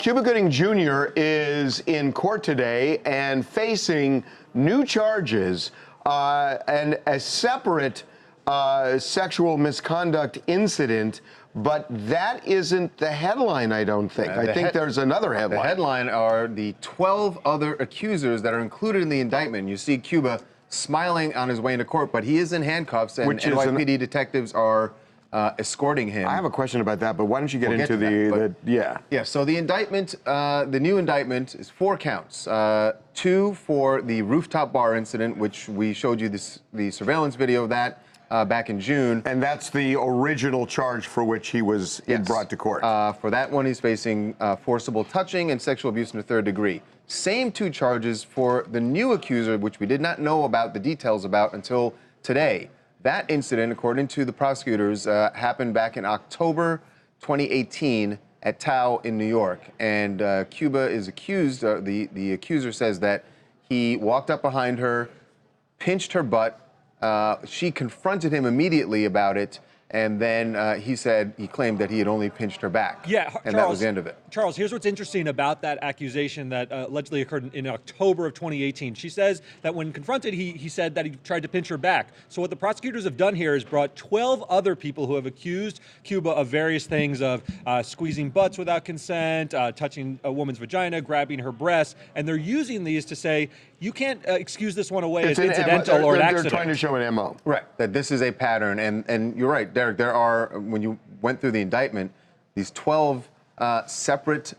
Cuba Gooding Jr. is in court today and facing new charges and a separate sexual misconduct incident, but that isn't the headline, I don't think. I think there's another headline. The headline are the 12 other accusers that are included in the indictment. You see Cuba smiling on his way into court, but he is in handcuffs, and NYPD detectives are escorting him. I have a question about that, but why don't you get into the Yeah, so the indictment, the new indictment is 4 counts. 2 for the rooftop bar incident, which we showed you the surveillance video of that back in June. And that's the original charge for which he was brought to court. For that one, he's facing forcible touching and sexual abuse in the 3rd degree. Same 2 charges for the new accuser, which we did not know about the details about until today. That incident, according to the prosecutors, happened back in October 2018 at Tao in New York. And Cuba is accused, the accuser says that he walked up behind her, pinched her butt. She confronted him immediately about it, and then he claimed that he had only pinched her back. Yeah, and that was the end of it. Charles, here's what's interesting about that accusation that allegedly occurred in October of 2018. She says that when confronted, he said that he tried to pinch her back. So what the prosecutors have done here is brought 12 other people who have accused Cuba of various things, of squeezing butts without consent, touching a woman's vagina, grabbing her breasts, and they're using these to say, you can't excuse this one away as incidental or an accident. They're trying to show an MO. Right, that this is a pattern, and you're right, Derek, there are, when you went through the indictment, these 12 separate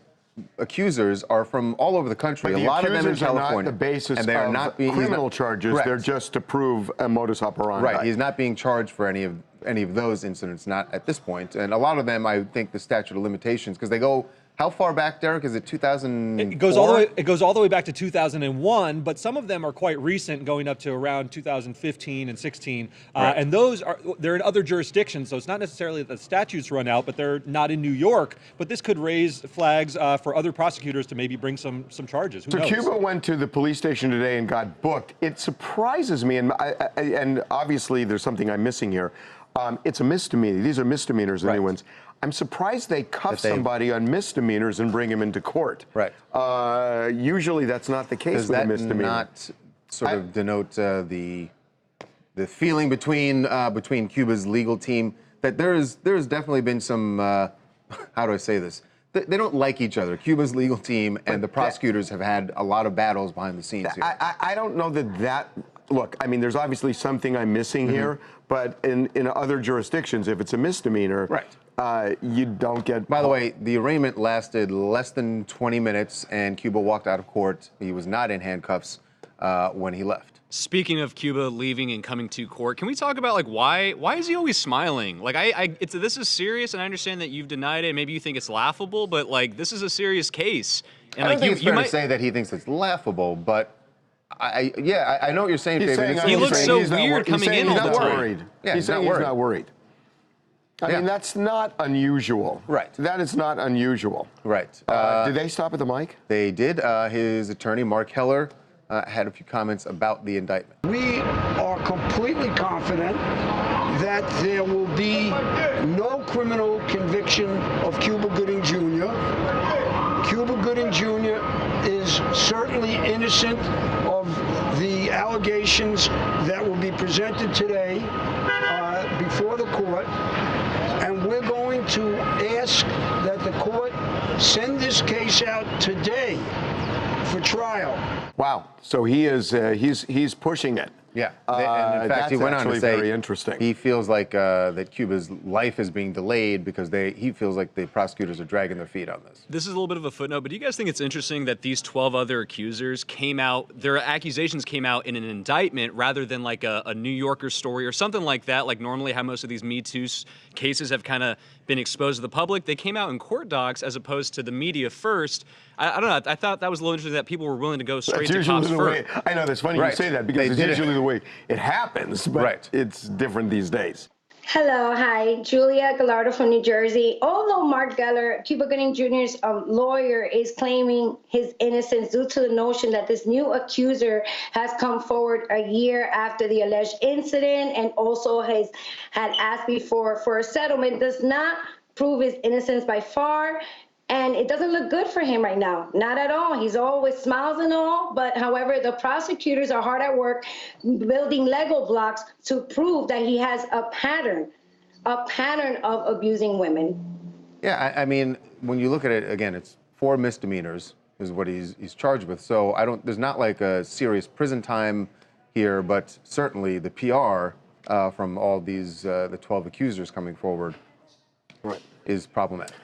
accusers are from all over the country. But a lot of them in California. Are not the basis and they are of not being, criminal charges. They're just to prove a modus operandi. Right, he's not being charged for any of those incidents, not at this point. And a lot of them, I think, the statute of limitations, because they go. How far back, Derek? Is it 2004? It goes all the way back to 2001, but some of them are quite recent, going up to around 2015 and 16. Right. And they're in other jurisdictions, so it's not necessarily that the statutes run out, but they're not in New York. But this could raise flags for other prosecutors to maybe bring some charges. Who knows? Cuba went to the police station today and got booked. It surprises me, and obviously there's something I'm missing here. It's a misdemeanor. These are misdemeanors, anyone's. I'm surprised they cuff somebody on misdemeanors and bring him into court. Right. Usually that's not the case with a misdemeanor. Does that not sort of denote the feeling between Cuba's legal team that there's definitely been some how do I say this? They don't like each other. Cuba's legal team and the prosecutors have had a lot of battles behind the scenes here. I don't know that. Look, I mean, there's obviously something I'm missing here, but in other jurisdictions, if it's a misdemeanor, you don't get. By the way, the arraignment lasted less than 20 minutes, and Cuba walked out of court. He was not in handcuffs when he left. Speaking of Cuba leaving and coming to court, can we talk about like why is he always smiling? Like this is serious, and I understand that you've denied it. Maybe you think it's laughable, but like this is a serious case. And I don't think it's fair to say that he thinks it's laughable, but I know what you're saying, David. He looks so weird coming in all the time. Yeah, he's saying he's not worried. I mean, that's not unusual. Right. That is not unusual. Right. Did they stop at the mic? They did. His attorney, Mark Heller, had a few comments about the indictment. We are completely confident that there will be no criminal conviction of Cuba Gooding Jr. Cuba Gooding Jr. is certainly innocent of the allegations that will be presented today before the court, and we're going to ask that the court send this case out today for trial. Wow. So he is he's pushing it. Yeah, and in fact, he went on to say very interesting. He feels like that Cuba's life is being delayed because he feels like the prosecutors are dragging their feet on this. This is a little bit of a footnote, but do you guys think it's interesting that these 12 other accusers came out, their accusations came out in an indictment rather than like a New Yorker story or something like that, like normally how most of these Me Too cases have kind of been exposed to the public? They came out in court docs as opposed to the media first. I don't know. I thought that was a little interesting that people were willing to go straight to cops first. I know, that's funny you say that because it's usually the way it happens, but it's different these days. Hello, hi, Julia Gallardo from New Jersey. Although Mark Geller, Cuba Gooding Jr.'s lawyer, is claiming his innocence due to the notion that this new accuser has come forward a year after the alleged incident and also had asked before for a settlement, does not prove his innocence by far. And it doesn't look good for him right now. Not at all. He's always smiles and all, but however, the prosecutors are hard at work building Lego blocks to prove that he has a pattern of abusing women. Yeah, I mean, when you look at it, again, it's 4 misdemeanors is what he's charged with. So there's not like a serious prison time here, but certainly the PR from all these, the 12 accusers coming forward is problematic.